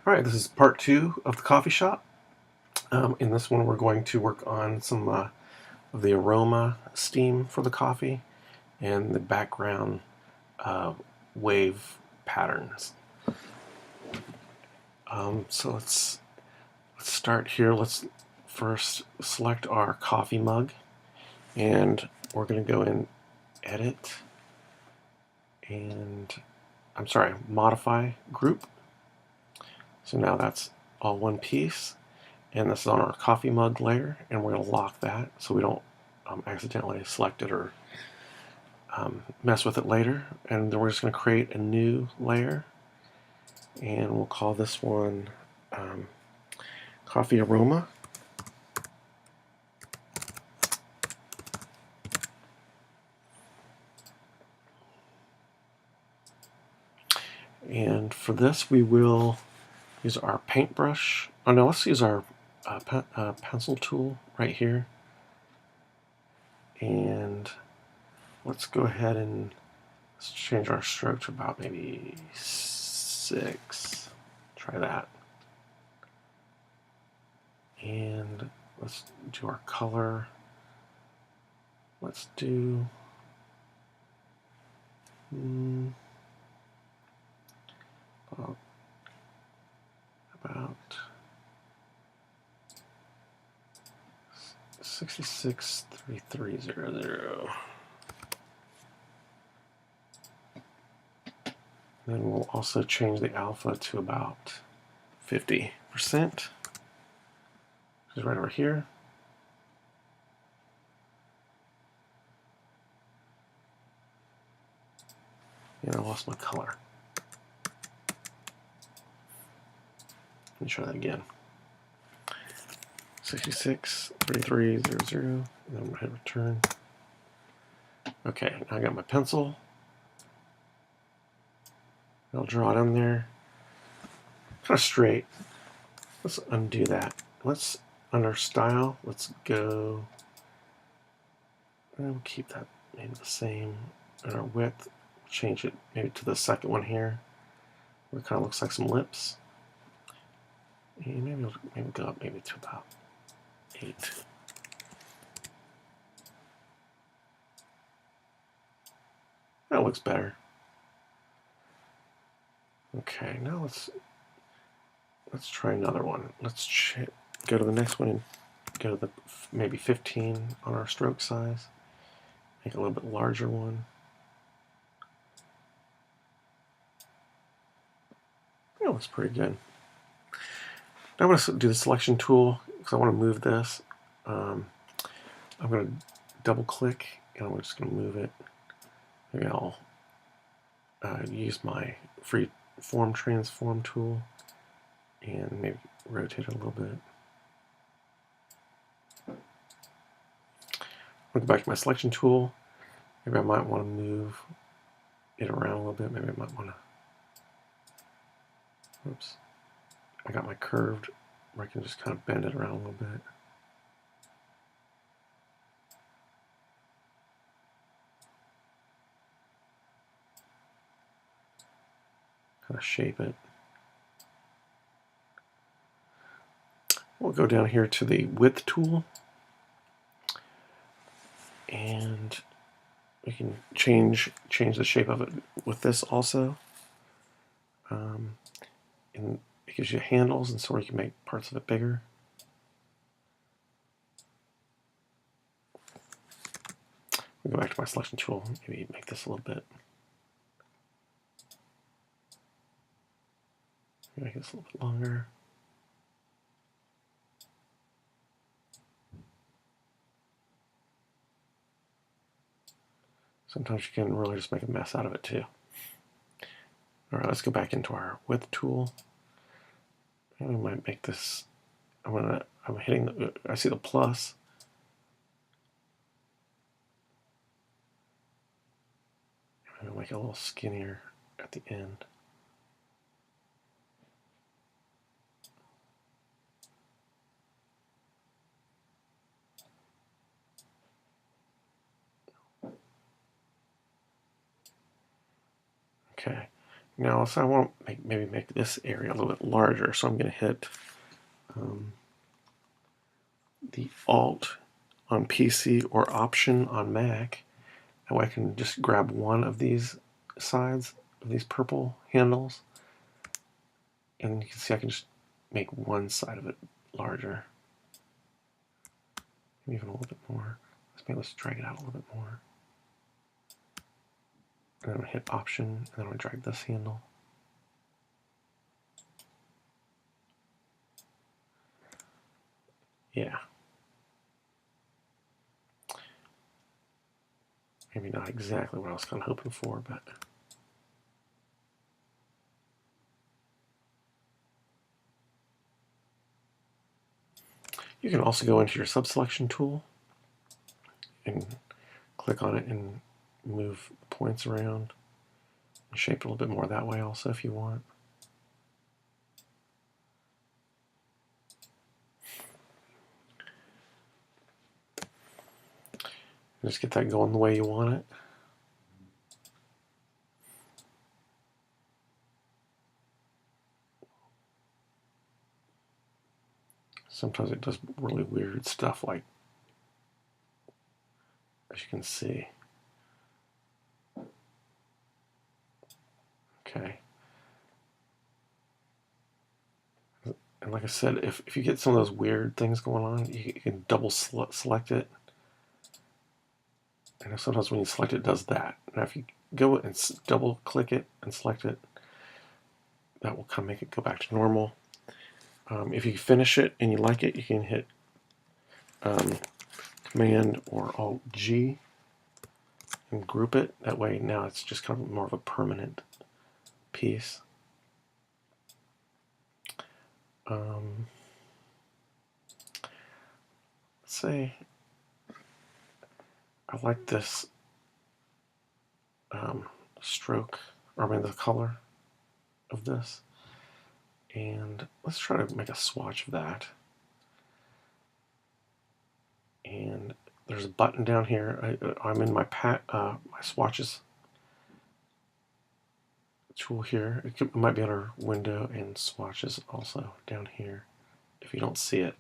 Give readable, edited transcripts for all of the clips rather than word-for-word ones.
All right, this is part 2 of the coffee shop. In this one, we're going to work on some of the aroma steam for the coffee and the background wave patterns. So let's start here. Let's first select our coffee mug, and we're going to go in Edit and Modify Group. So now that's all one piece. And this is on our coffee mug layer, and we're going to lock that so we don't accidentally select it or mess with it later. And then we're just going to create a new layer, and we'll call this one Coffee Aroma. And for this, we will use our paintbrush. Oh no, let's use our pencil tool right here. And let's go ahead and let's change our stroke to about maybe 6. Try that. And let's do our color. Let's do about 663300. Then we'll also change the alpha to about 50%. Which is right over here. And I lost my color. Let me try that again. 663300, and then I'm going to hit return. Okay, now I got my pencil. I'll draw it on there. Kind of straight. Let's undo that. Let's, under style, let's go, and we'll keep that maybe the same. And our width, change it maybe to the second one here, where it kind of looks like some lips. And maybe go up maybe to about 8. That looks better. Okay, now let's try another one. Let's go to the next one and go to the maybe 15 on our stroke size. Make a little bit larger one. That looks pretty good. Now I'm going to do the selection tool because I want to move this. I'm going to double click and I'm just going to move it. Maybe I'll use my free form transform tool and maybe rotate it a little bit. I'll go back to my selection tool. Maybe I might want to move it around a little bit. Maybe I might want to, oops, I got my curved where I can just kind of bend it around a little bit. Kind of shape it. We'll go down here to the width tool, and we can change the shape of it with this also. And it gives you handles, and so you can make parts of it bigger. I'll go back to my selection tool, maybe make this a little bit. Make this a little bit longer. Sometimes you can really just make a mess out of it too. All right, let's go back into our width tool. And we might make this, I'm hitting I see the plus. I'm gonna make it a little skinnier at the end. Okay, Now, so I want to maybe make this area a little bit larger, so I'm going to hit the Alt on PC or Option on Mac. That way I can just grab one of these sides of these purple handles, and you can see I can just make one side of it larger. Maybe even a little bit more. Let's drag it out a little bit more. And then I'm going to hit Option, and then I'm going to drag this handle. Yeah. Maybe not exactly what I was kind of hoping for, but you can also go into your subselection tool and click on it and move the points around and shape it a little bit more that way also if you want. Just get that going the way you want it. Sometimes it does really weird stuff, like, as you can see. Okay. And like I said, if you get some of those weird things going on, you can double select it. And sometimes when you select it, it does that. Now if you go and double click it and select it, that will kind of make it go back to normal. If you finish it and you like it, you can hit Command or Alt G and group it. That way now it's just kind of more of a permanent piece. Let's say I like this stroke, or I mean the color of this. And let's try to make a swatch of that. And there's a button down here. I'm in my my swatches tool here. It might be under Window and Swatches also down here if you don't see it.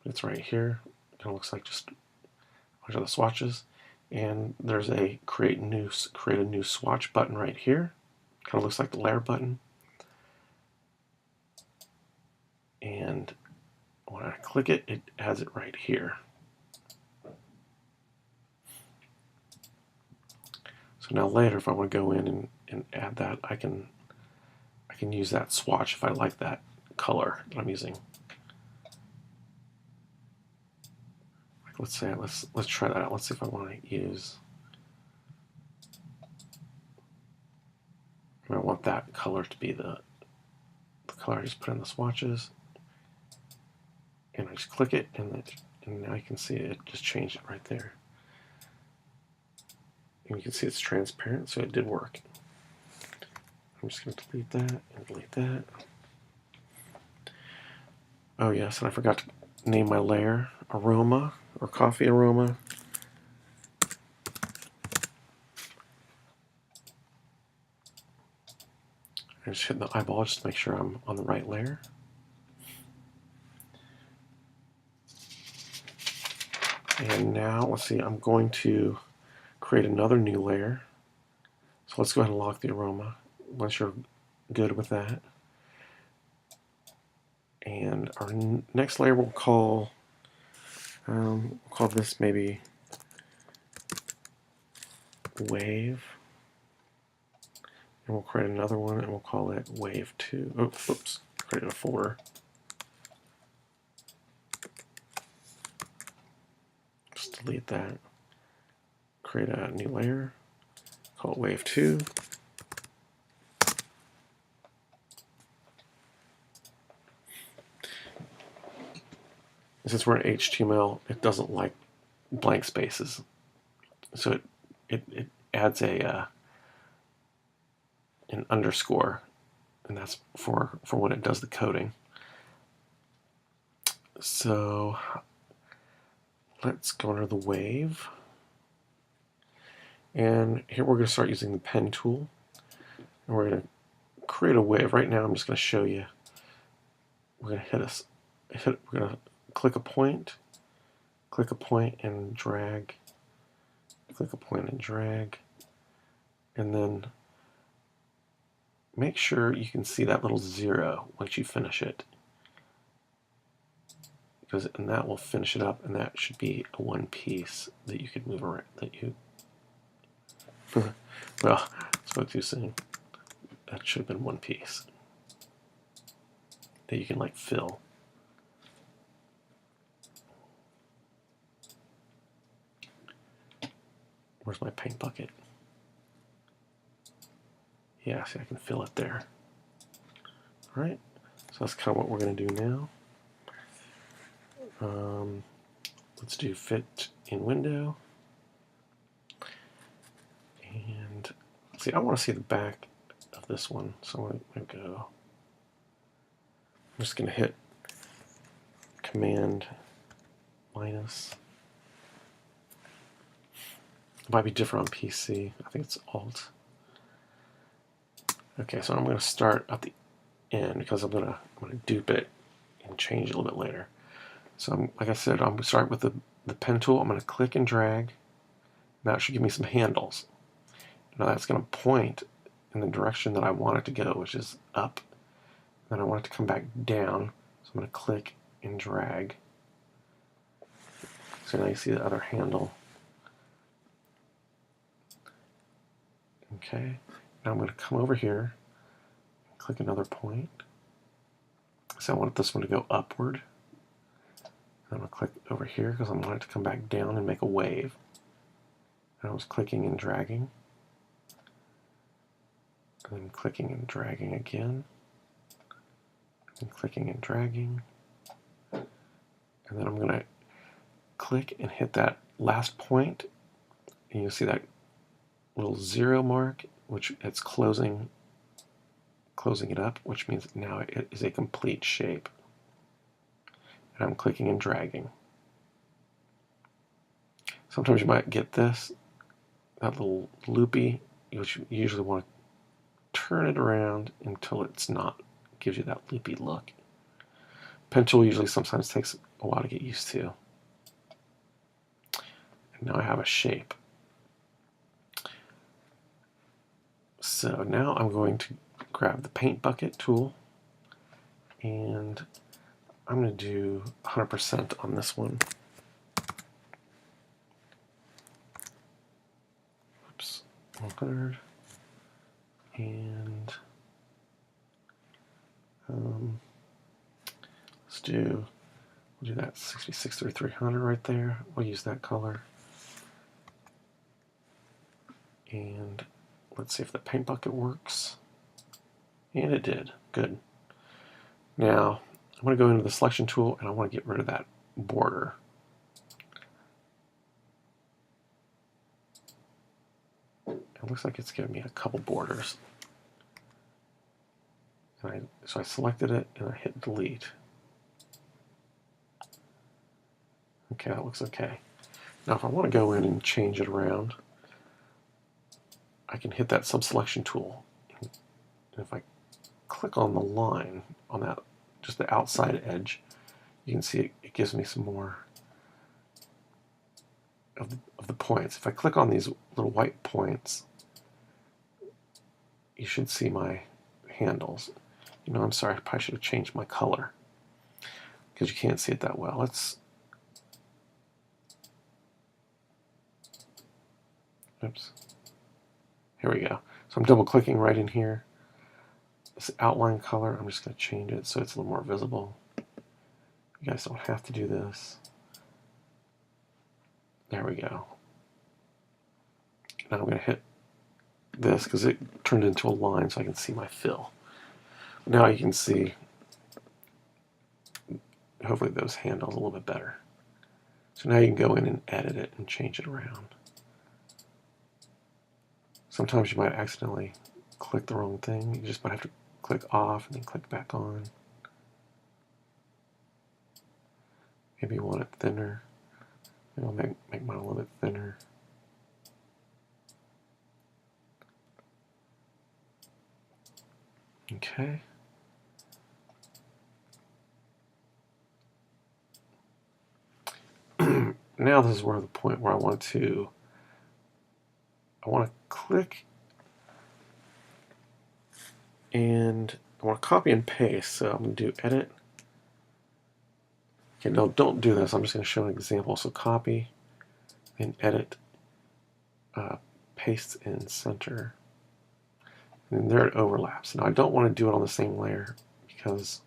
It's right here. It kind of looks like just a bunch of the swatches. And there's a create a new swatch button right here. Kind of looks like the layer button. And when I click it, it has it right here. So now later, if I want to go in and add that, I can use that swatch if I like that color that I'm using. Like let's say let's try that out. Let's see if I want to use. I want that color to be the color I just put in the swatches, and I just click it, and now you can see it just changed it right there. And you can see it's transparent, so it did work. I'm just going to delete that and delete that. Oh yes, and I forgot to name my layer Aroma or Coffee Aroma. I just hit the eyeball just to make sure I'm on the right layer. And now, let's see, I'm going to create another new layer. So let's go ahead and lock the aroma once you're good with that. And our next layer we'll call this maybe Wave. And we'll create another one and we'll call it Wave 2. Oh, whoops, created a folder. Just delete that. Create a new layer, call it Wave 2. Since we're in HTML, it doesn't like blank spaces, so it adds an underscore, and that's for when it does the coding. So let's go under the wave, and here we're going to start using the pen tool. And we're going to create a wave. Right now I'm just going to show you. We're going to we're going to click a point and drag, click a point and drag, and then make sure you can see that little 0 once you finish it, and that will finish it up, and that should be a one piece that you could move around. Well, spoke too soon. That should have been one piece that you can like fill. Where's my paint bucket? Yeah, see, I can fill it there. All right, so that's kind of what we're going to do now. Let's do fit in window. And see, I want to see the back of this one, so I'm going to go. I'm just going to hit Command minus. It might be different on PC. I think it's Alt. Okay, so I'm going to start at the end because I'm going to dupe it and change it a little bit later. So like I said, I'm going to start with the pen tool. I'm going to click and drag. Now it should give me some handles. Now that's going to point in the direction that I want it to go, which is up. Then I want it to come back down. So I'm going to click and drag. So now you see the other handle. Okay. Now I'm going to come over here, click another point. So I want this one to go upward. I'm going to click over here because I want it to come back down and make a wave. And I was clicking and dragging. And then clicking and dragging again. And clicking and dragging. And then I'm going to click and hit that last point. And you'll see that little 0 mark, which it's closing it up, which means now it is a complete shape. And I'm clicking and dragging. Sometimes you might get this, that little loopy, which you usually want to turn it around until it's not, gives you that loopy look. Pen tool usually sometimes takes a while to get used to. And now I have a shape. So now I'm going to grab the paint bucket tool, and I'm going to do 100% on this one. Oops, 100. And we'll do that 66 through 300 right there. We'll use that color. And let's see if the paint bucket works. And it did. Good. Now, I'm going to go into the selection tool and I want to get rid of that border. It looks like it's giving me a couple borders. So I selected it and I hit delete. Okay, that looks okay. Now if I want to go in and change it around, I can hit that subselection tool. And if I click on the line on that, just the outside edge, you can see it gives me some more of the points. If I click on these little white points, you should see my handles. You know, I'm sorry, I probably should have changed my color because you can't see it that well. Oops. Here we go. So I'm double clicking right in here. This outline color, I'm just going to change it so it's a little more visible. You guys don't have to do this. There we go. Now I'm going to hit this because it turned into a line so I can see my fill. Now you can see, hopefully, those handles a little bit better. So now you can go in and edit it and change it around. Sometimes you might accidentally click the wrong thing. You just might have to click off and then click back on. Maybe you want it thinner. Maybe I'll make mine a little bit thinner. Okay. Now this is where the point where I want to click and I want to copy and paste. So I'm going to do edit. Okay, no, don't do this. I'm just going to show an example. So copy and edit, paste in center. And there it overlaps. Now I don't want to do it on the same layer because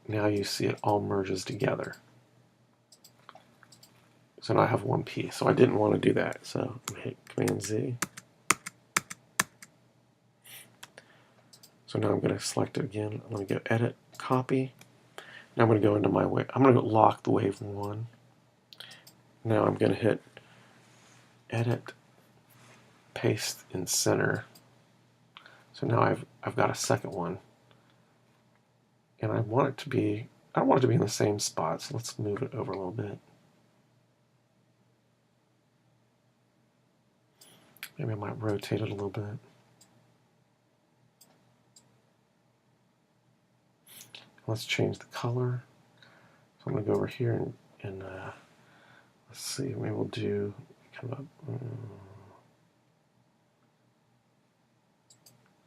now you see it all merges together. So now I have one piece. So I didn't want to do that. So I'm going to hit Command Z. So now I'm going to select it again. I'm going to go edit, copy. Now I'm going to go into my wave. I'm going to lock the wave 1. Now I'm going to hit edit, paste in center. So now I've got a second one. And I want it to be, I don't want it to be in the same spot. So let's move it over a little bit. Maybe I might rotate it a little bit. Let's change the color. So I'm going to go over here and let's see, maybe we'll do kind of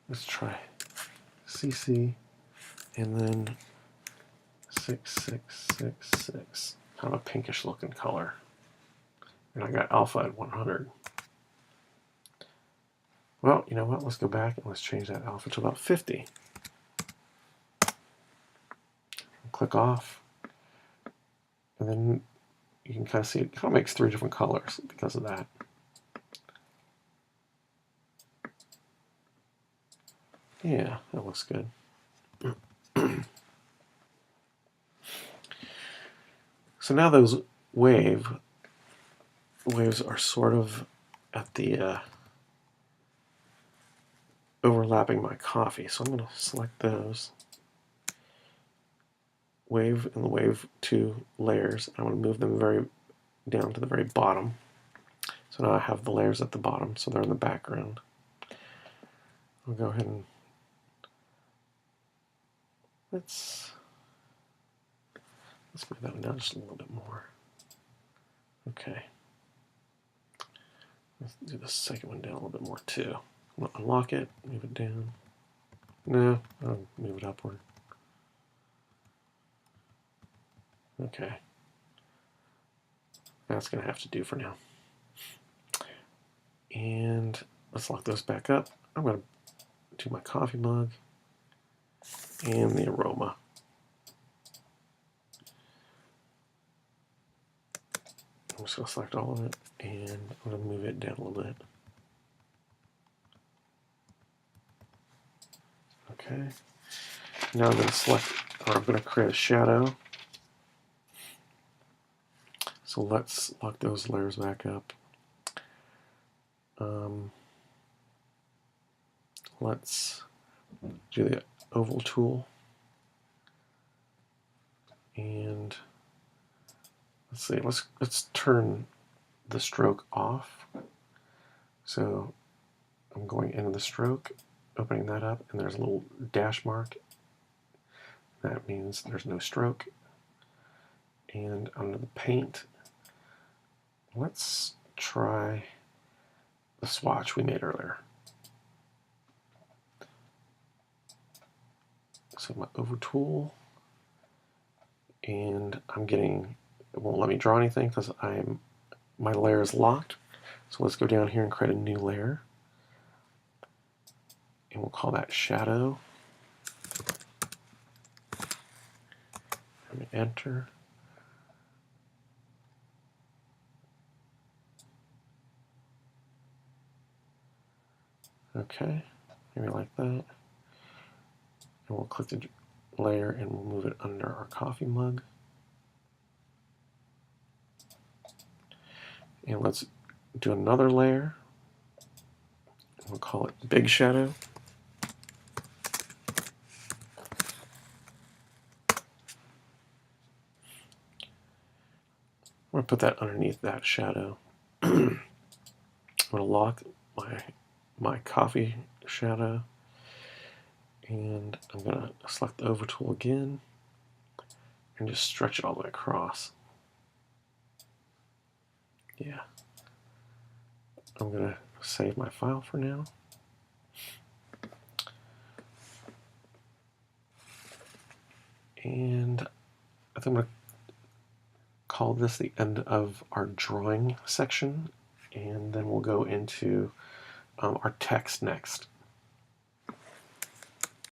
let's try CC and then 6666, kind of a pinkish looking color. And I got alpha at 100. Well, you know what? Let's go back and let's change that alpha to about 50. Click off. And then you can kind of see it kind of makes 3 different colors because of that. Yeah, that looks good. So now those waves are sort of at the overlapping my coffee. So I'm going to select those. Wave and the wave 2 layers. I'm going to move them down to the very bottom. So now I have the layers at the bottom, so they're in the background. I'll go ahead and let's move that one down just a little bit more. Okay. Let's do the second one down a little bit more too. I'm going to unlock it, move it down. No, I'll move it upward. Okay. That's going to have to do for now. And let's lock those back up. I'm going to do my coffee mug and the aroma. I'm just going to select all of it and I'm going to move it down a little bit. Okay. Now I'm going to select, or I'm going to create a shadow. So let's lock those layers back up. Let's do the oval tool. And let's see, let's turn the stroke off. So I'm going into the stroke, opening that up, and there's a little dash mark. That means there's no stroke. And under the paint, let's try the swatch we made earlier. So my over tool, and I'm getting, it won't let me draw anything because my layer is locked. So let's go down here and create a new layer. And we'll call that shadow. And enter. Okay, maybe like that. And we'll click the layer and we'll move it under our coffee mug. And let's do another layer. We'll call it Big Shadow. I'm going to put that underneath that shadow. I'm going to lock my coffee shadow. And I'm going to select the over tool again and just stretch it all the way across. Yeah. I'm going to save my file for now. And I think I'm going to call this the end of our drawing section, and then we'll go into our text next.